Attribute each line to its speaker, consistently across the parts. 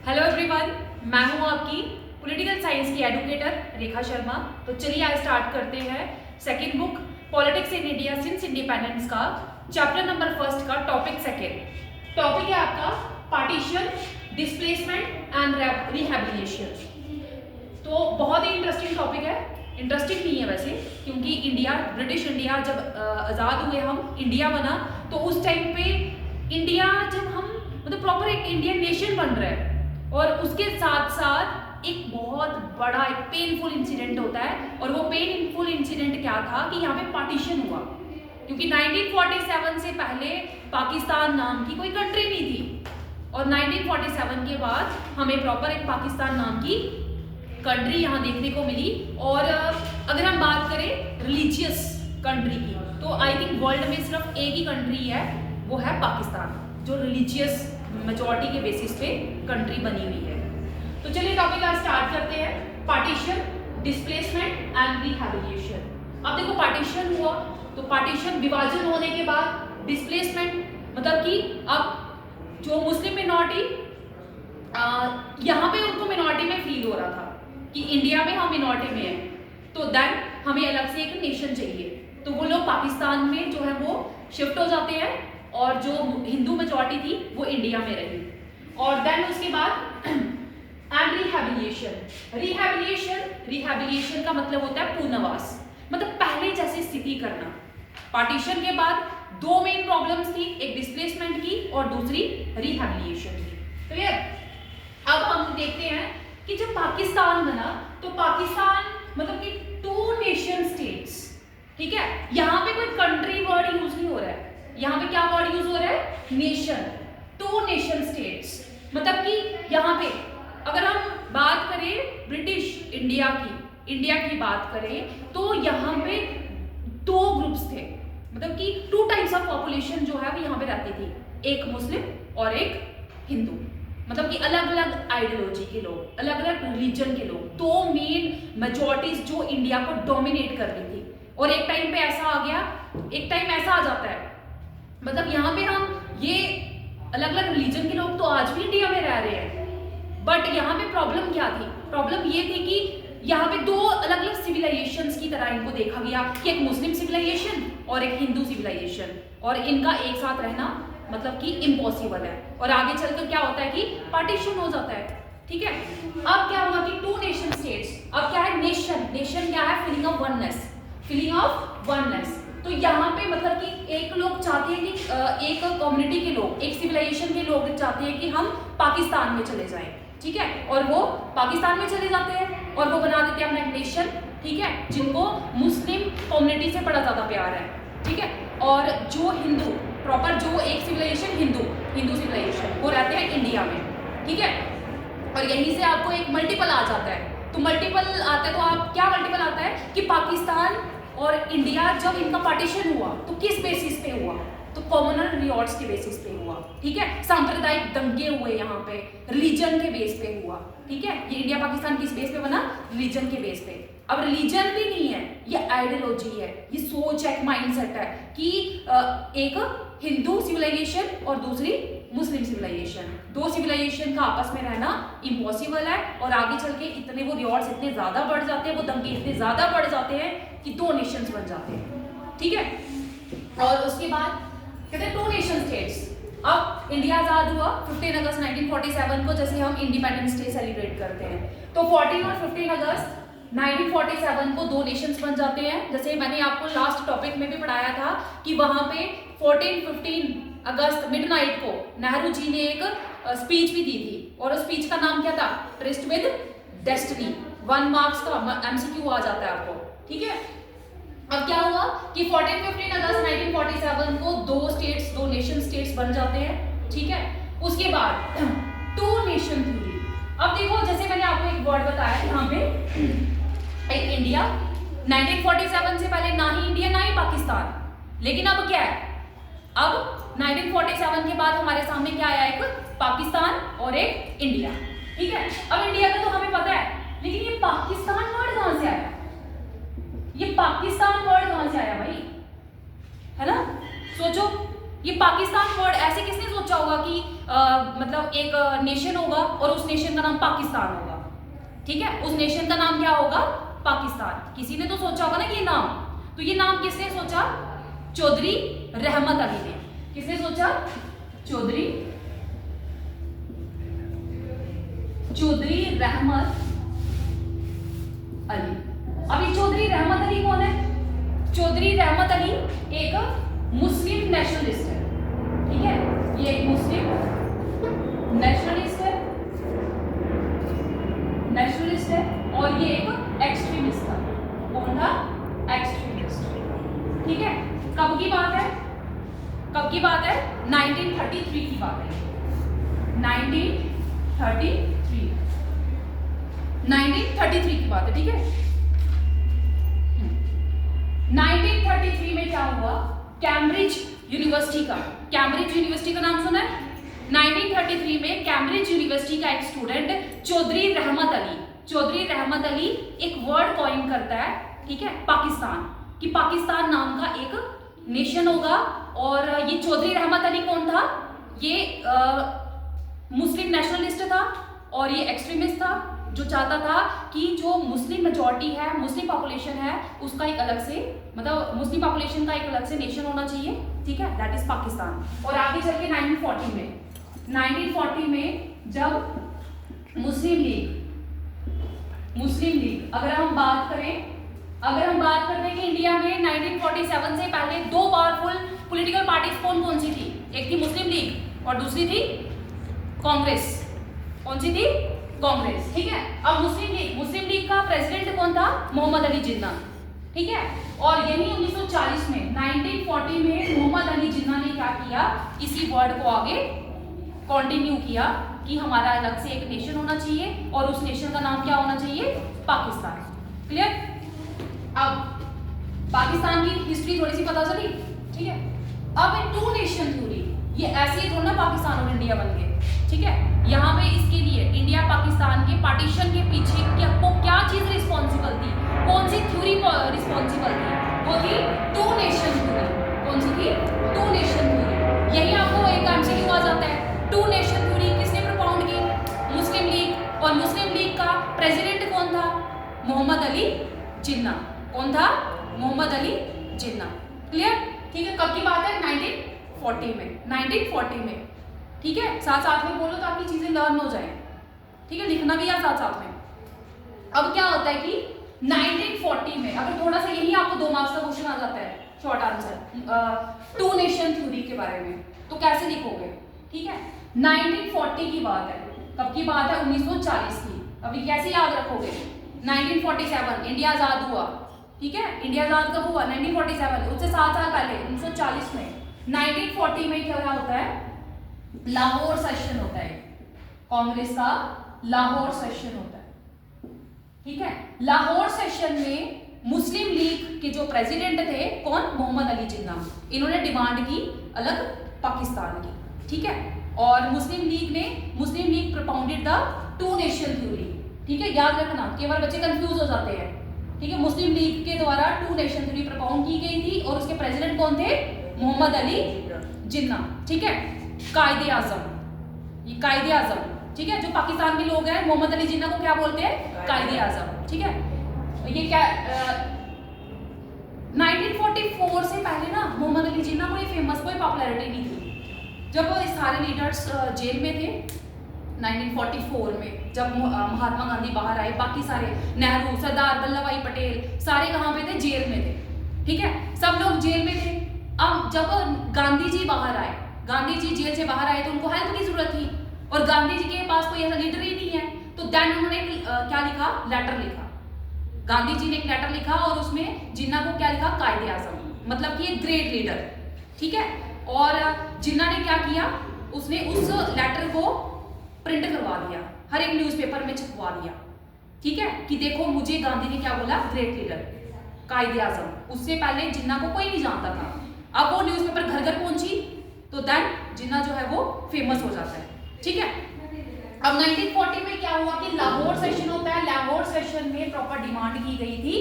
Speaker 1: Hello everyone, मैं हूं आपकी पॉलिटिकल साइंस की एडुकेटर रेखा शर्मा। तो चलिए आज स्टार्ट करते हैं second book politics in India since independence का चैप्टर नंबर फर्स्ट का टॉपिक सेकंड। टॉपिक है आपका पार्टीशन, डिस्प्लेसमेंट एंड रिहैबिलिटेशन। तो बहुत ही इंटरेस्टिंग टॉपिक है। इंटरेस्टिंग नहीं है वैसे, क्योंकि इंडिया, ब्रिटिश इंडिया जब आज़ाद हुए, हम इंडिया बना, तो उस टाइम पे इंडिया जब हम मतलब प्रॉपर एक इंडियन नेशन बन रहा है, और उसके साथ साथ एक बहुत बड़ा एक पेनफुल इंसिडेंट होता है। और वो पेनफुल इंसिडेंट क्या था कि यहाँ पे पार्टीशन हुआ, क्योंकि 1947 से पहले पाकिस्तान नाम की कोई कंट्री नहीं थी, और 1947 के बाद हमें प्रॉपर एक पाकिस्तान नाम की कंट्री यहाँ देखने को मिली। और अगर हम बात करें रिलीजियस कंट्री की, तो आई थिंक वर्ल्ड में सिर्फ एक ही कंट्री है, वो है पाकिस्तान, जो रिलीजियस मेजॉरिटी के बेसिस पे कंट्री बनी हुई है। तो चलिए टॉपिक आज स्टार्ट करते हैं, पार्टीशन, डिस्प्लेसमेंट एंड रिहैबिलिटेशन। अब देखो पार्टीशन हुआ, तो पार्टीशन विभाजन होने के बाद डिस्प्लेसमेंट, मतलब कि अब जो मुस्लिम मिनॉरिटी यहाँ पे उनको मिनॉरिटी में फील हो रहा था कि इंडिया में हम मिनॉरिटी में हैं, तो देन हमें अलग से एक नेशन चाहिए। तो वो लोग पाकिस्तान में जो है वो शिफ्ट हो जाते हैं, और जो हिंदू मेजॉरिटी थी वो इंडिया में रही। और देन उसके बाद एंड रिहैबिलिटेशन का मतलब होता है पुनर्वास, मतलब पहले जैसी स्थिति करना। पार्टीशन के बाद दो मेन प्रॉब्लम्स थी, एक डिस्प्लेसमेंट की और दूसरी रिहैबिलिटेशन की। तो ये अब हम देखते हैं कि जब पाकिस्तान बना, तो पाकिस्तान मतलब कि टू नेशन स्टेट्स, ठीक है। यहाँ पे कोई कंट्री वर्ड यूज नहीं हो रहा है, यहाँ पे क्या वर्ड यूज हो रहा है, नेशन, टू नेशन स्टेट्स। मतलब कि यहाँ पे अगर हम बात करें ब्रिटिश इंडिया की बात करें, तो यहाँ पे दो ग्रुप्स थे, मतलब कि टू टाइप्स ऑफ पॉपुलेशन जो है वो यहाँ पे रहती थी, एक मुस्लिम और एक हिंदू। मतलब कि अलग अलग आइडियोलॉजी के लोग, अलग अलग रिलीजन के लोग, दो मेन मेजॉरिटीज जो इंडिया को डोमिनेट कर रही थी। और एक टाइम पे ऐसा आ गया, एक टाइम ऐसा आ जाता है, मतलब यहाँ पे हम ये अलग अलग रिलीजन के लोग तो आज भी इंडिया में रह रहे हैं, बट यहाँ पे प्रॉब्लम क्या थी, प्रॉब्लम ये थी कि यहाँ पे दो अलग अलग सिविलाइजेशंस की तरह इनको देखा गया कि एक मुस्लिम सिविलाइजेशन और एक हिंदू सिविलाइजेशन, और इनका एक साथ रहना मतलब कि इम्पॉसिबल है। और आगे चलकर क्या होता है कि पार्टीशन हो जाता है, ठीक है। अब क्या हुआ कि टू नेशन स्टेट्स, अब क्या है नेशन क्या है, फीलिंग ऑफ वननेस। तो यहाँ पे मतलब कि एक लोग चाहते हैं कि एक कम्युनिटी के लोग, एक सिविलाइजेशन के लोग चाहते हैं कि हम पाकिस्तान में चले जाएं, ठीक है, और वो पाकिस्तान में चले जाते हैं और वो बना देते हैं अपना एक नेशन, ठीक है, जिनको मुस्लिम कम्युनिटी से बड़ा ज्यादा प्यार है, ठीक है। और जो हिंदू प्रॉपर, जो एक सिविलाइजेशन हिंदू सिविलाइजेशन, वो रहते हैं इंडिया में, ठीक है। और यहीं से आपको एक मल्टीपल आ जाता है, तो मल्टीपल आता है, तो आप क्या मल्टीपल आता है कि पाकिस्तान और इंडिया जब इनका पार्टीशन हुआ तो किस बेसिस पे हुआ, तो कॉमनल रिवॉर्ड्स के बेसिस पे हुआ, ठीक है। सांप्रदायिक दंगे हुए यहाँ पे, रिलीजन के बेस पे हुआ, ठीक है। ये इंडिया पाकिस्तान किस बेस पे बना, रिलीजन के बेस पे। अब रिलीजन भी नहीं है, ये आइडियोलॉजी है, ये सोच है, माइंडसेट है कि एक हिंदू सिविलाइजेशन और दूसरी मुस्लिम सिविलाइजेशन, दो सिविलाइजेशन का आपस में रहना इम्पॉसिबल है। और आगे चल के इतने वो रिवॉर्ड्स इतने ज्यादा बढ़ जाते हैं, वो दंगे इतने ज्यादा बढ़ जाते हैं कि दो नेशंस बन जाते हैं, ठीक है। और उसके बाद कहते हैं टू नेशन स्टेट्स। अब इंडिया आजाद हुआ 15 अगस्त 1947 को, जैसे हम इंडिपेंडेंस डे सेलिब्रेट करते हैं, तो 14 और 15 अगस्त 1947 को दो नेशंस बन जाते हैं। जैसे मैंने आपको लास्ट टॉपिक में भी पढ़ाया था कि वहां पे 14-15 अगस्त मिडनाइट को नेहरू जी ने एक स्पीच भी दी थी, और उस स्पीच का नाम क्या था, ट्रिस्ट विद डेस्टिनी। 1 मार्क्स का एमसीक्यू आ जाता है आपको, ठीक है। अब क्या हुआ कि 14-15 अगस्त 1947 को दो नेशन स्टेट्स बन जाते हैं, ठीक है। उसके बाद टू नेशन थ्योरी। अब देखो, जैसे मैंने आपको एक वर्ड बताया यहाँ पे, एक इंडिया, 1947 से पहले ना ही इंडिया ना ही पाकिस्तान, लेकिन अब क्या है, अब 1947 के बाद हमारे सामने क्या आया, एक पाकिस्तान और एक इंडिया, ठीक है। अब इंडिया का तो हमें पता है, लेकिन ये पाकिस्तान वर्ड कहां से आया, ये पाकिस्तान वर्ड कहां से आया भाई, है ना, सोचो। ये पाकिस्तान वर्ड ऐसे किसने सोचा होगा कि मतलब एक नेशन होगा और उस नेशन का नाम पाकिस्तान होगा, ठीक है, उस नेशन का नाम क्या होगा, पाकिस्तान। किसी ने तो सोचा होगा ना कि ये नाम, तो ये नाम किसने सोचा, चौधरी रहमत अली ने। किसने सोचा, चौधरी रहमत अली। अभी चौधरी रहमत अली कौन है, चौधरी रहमत अली एक मुस्लिम नेशनलिस्ट है, ठीक है, ये एक मुस्लिम नेशनलिस्ट है और ये एक एक्सट्रीमिस्ट था। कौन था, एक्सट्रीमिस्ट, ठीक है। कब की बात है, 1933 की बात है, 1933 की बात है, ठीक है। 1933 में क्या हुआ, कैम्ब्रिज यूनिवर्सिटी का नाम सुना है। 1933 में कैम्ब्रिज यूनिवर्सिटी का एक स्टूडेंट चौधरी रहमत अली एक वर्ड कॉइन करता है, ठीक है, पाकिस्तान, कि पाकिस्तान नाम का एक नेशन होगा। और ये चौधरी रहमत अली कौन था, ये मुस्लिम नेशनलिस्ट था और ये एक्सट्रीमिस्ट था, जो चाहता था कि जो मुस्लिम मेजॉरिटी है, मुस्लिम पॉपुलेशन है, उसका एक अलग से, मतलब मुस्लिम पॉपुलेशन का एक अलग से नेशन होना चाहिए, ठीक है, दैट इज पाकिस्तान। और आगे चल के 1940 में जब मुस्लिम लीग, अगर हम बात करते हैं कि इंडिया में 1947 से पहले दो पावरफुल पॉलिटिकल पार्टीज कौन सी थी, एक थी मुस्लिम लीग और दूसरी थी कांग्रेस। कौन सी थी, कांग्रेस, ठीक है। अब मुस्लिम लीग का प्रेसिडेंट कौन था, मोहम्मद अली जिन्ना, ठीक है। और यही 1940 में 1940 में मोहम्मद अली जिन्ना ने क्या किया, इसी वर्ड को आगे कंटिन्यू किया कि हमारा अलग से एक नेशन होना चाहिए और उस नेशन का नाम क्या होना चाहिए, पाकिस्तान। क्लियर। अब पाकिस्तान की हिस्ट्री थोड़ी सी पता चली, ठीक है। अब टू नेशन थ्योरी, ये ऐसे ही थोड़ा ना पाकिस्तान और इंडिया बन गए, ठीक है। यहाँ पे इसके लिए इंडिया पाकिस्तान के पार्टीशन के पीछे क्या चीज रिस्पॉन्सिबल थी, कौन सी थ्योरी रिस्पॉन्सिबल थी, वो थी टू नेशन थ्योरी। कौन सी थी, टू नेशन थ्योरी। यही आपको एक एमसीक्यू आ जाता है, टू नेशन थ्योरी किसने प्रोपाउंड की, मुस्लिम लीग, और मुस्लिम लीग का प्रेसिडेंट कौन था, मोहम्मद अली जिन्ना। कौन था, मोहम्मद अली जिन्ना। क्लियर, ठीक है। कब की बात है, 1940 में, ठीक है। साथ में बोलो ताकि चीजें लर्न हो जाए, ठीक है, लिखना भी है साथ में। अब क्या होता है कि 1940 में, अगर थोड़ा सा यही आपको 2 मार्क्स का क्वेश्चन आ जाता है, short answer two nation theory के बारे में, तो कैसे लिखोगे, ठीक है। 1940 की बात है, कब की बात है, 1940 की। अभी कैसे याद रखोगे, 1947 इंडिया आजाद हुआ, ठीक है। इंडिया आजाद कब हुआ, 1947, उससे 7 साल पहले 1940 में। 1940 में क्या होता है, लाहौर सेशन होता है, कांग्रेस का लाहौर सेशन होता है, ठीक है। लाहौर सेशन में मुस्लिम लीग के जो प्रेसिडेंट थे, कौन, मोहम्मद अली जिन्ना, इन्होंने डिमांड की अलग पाकिस्तान की, ठीक है। और Muslim League propounded the two nation theory, ठीक है, याद रखना, केवल बच्चे कंफ्यूज हो जाते हैं, ठीक है। मुस्लिम लीग के द्वारा टू नेशन थ्योरी प्रोपाउंड की गई थी और उसके प्रेसिडेंट कौन थे, मोहम्मद अली जिन्ना, ठीक है। कायदे आजम, ये कायदे आजम, ठीक है, जो पाकिस्तान के लोग हैं मोहम्मद अली जिन्ना को क्या बोलते हैं, कायदे आजम, ठीक है। ये क्या 1944 से पहले ना मोहम्मद अली जिन्ना कोई फेमस, कोई पॉपुलैरिटी नहीं थी। जब सारे लीडर्स जेल में थे 1944 में, जब महात्मा गांधी बाहर आए, बाकी सारे नेहरू, सरदार वल्लभ भाई पटेल, सारे कहाँ पे थे, जेल में थे, ठीक है, सब लोग जेल में थे। अब जब गांधी जी बाहर आए, गांधी जी जेल से बाहर आए, तो उनको हेल्प की जरूरत थी और गांधी जी के पास कोई ऐसा लीडर ही नहीं है, तो देन उन्होंने क्या लिखा, लेटर लिखा। गांधी जी ने एक लेटर लिखा और उसमें जिन्ना को क्या लिखा, कायदे आजम, मतलब कि एक ग्रेट लीडर, ठीक है। और जिन्ना ने क्या किया, उसने उस लेटर को प्रिंट करवा दिया, हर एक न्यूज़पेपर में छपवा दिया, ठीक है, कि देखो मुझे गांधी ने क्या बोला, ग्रेट लीडर, कायदे आजम। उससे पहले जिन्ना को कोई नहीं जानता था। अब वो न्यूज़पेपर घर घर पहुंची तो देन जिन्ना जो है वो फेमस हो जाता है, ठीक है। अब 1940 में क्या हुआ कि लाहौर सेशन होता है, लाहौर सेशन में प्रॉपर डिमांड की गई थी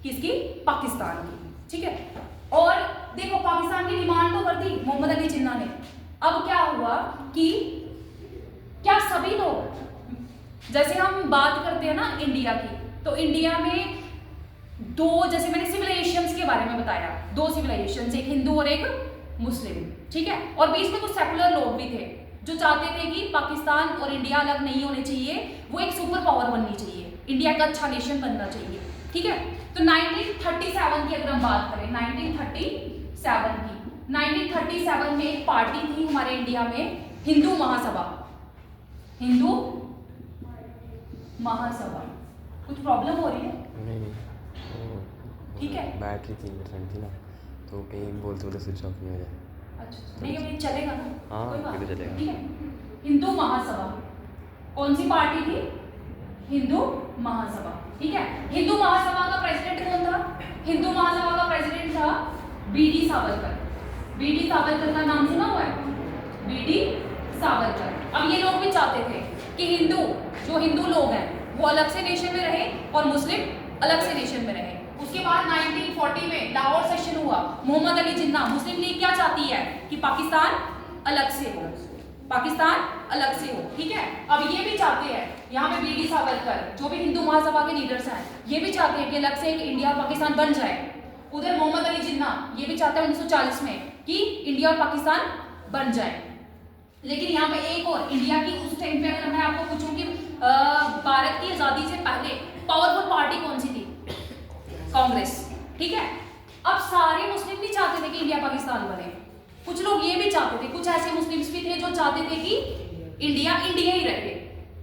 Speaker 1: किसकी, पाकिस्तान की, ठीक है। और देखो पाकिस्तान की डिमांड तो कर दी मोहम्मद अली जिन्ना ने। अब क्या हुआ कि क्या सभी लोग, जैसे हम बात करते हैं ना इंडिया की, तो इंडिया में दो, जैसे मैंने सिविलाइजेशंस के बारे में बताया, दो सिविलाइजेशंस, एक हिंदू और एक मुस्लिम, ठीक है। और बीच में कुछ सेकुलर लोग भी थे जो चाहते थे कि पाकिस्तान और इंडिया अलग नहीं होने चाहिए, वो एक सुपर पावर बननी चाहिए, इंडिया का अच्छा नेशन बनना चाहिए, ठीक है। तो 1937 की अगर हम बात करें, 1937 में एक पार्टी थी हमारे इंडिया में, हिंदू महासभा। हिंदू महासभा। कुछ प्रॉब्लम हो रही है?
Speaker 2: नहीं
Speaker 1: ठीक है।
Speaker 2: बैटरी 3% थी ना, तो कहीं बोलते स्विच ऑफ नहीं हो जाए।
Speaker 1: अच्छा, नहीं अभी चलेगा ना?
Speaker 2: हाँ,
Speaker 1: कोई बात
Speaker 2: अभी तो
Speaker 1: नहीं,
Speaker 2: चलेगा।
Speaker 1: ठीक है। हिंदू महासभा कौन सी पार्टी थी? हिंदू महासभा, ठीक है। हिंदू महासभा का प्रेसिडेंट कौन था? हिंदू महासभा का प्रेसिडेंट था बीडी सावरकर। बीडी सावरकर का नाम सुना हुआ है? बीडी सावरकर। अब ये लोग भी चाहते थे कि हिंदू, जो हिंदू लोग हैं वो अलग से नेशन में रहे और मुस्लिम अलग से नेशन में रहे। उसके बाद 1940 में लाहौर सेशन हुआ, मोहम्मद अली जिन्ना, मुस्लिम लीग क्या चाहती है कि पाकिस्तान अलग से हो, पाकिस्तान अलग से हो, ठीक है। अब ये भी चाहते हैं, यहाँ पे बीडी सावरकर जो भी हिंदू महासभा के लीडर्स हैं, ये भी चाहते हैं कि अलग से एक इंडिया और पाकिस्तान बन जाए। उधर मोहम्मद अली जिन्ना ये भी चाहते हैं 1940 में कि इंडिया और पाकिस्तान बन जाए। लेकिन यहाँ पे एक और, इंडिया की उस टाइम पे अगर मैं आपको पूछूं कि भारत की आजादी से पहले पावरफुल पार्टी कौन सी थी? कांग्रेस, ठीक है। अब सारे मुस्लिम नहीं चाहते थे कि इंडिया पाकिस्तान बने, कुछ लोग ये भी चाहते थे, कुछ ऐसे मुस्लिम्स भी थे जो चाहते थे कि इंडिया इंडिया ही रहे,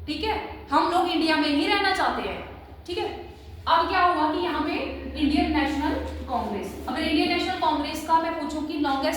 Speaker 1: ठीक है, हम लोग इंडिया में ही रहना चाहते हैं, ठीक है। अब क्या हुआ कि यहाँ पे इंडियन नेशनल कांग्रेस, अगर इंडियन नेशनल कांग्रेस का मैं पूछूं कि लॉन्गेस्ट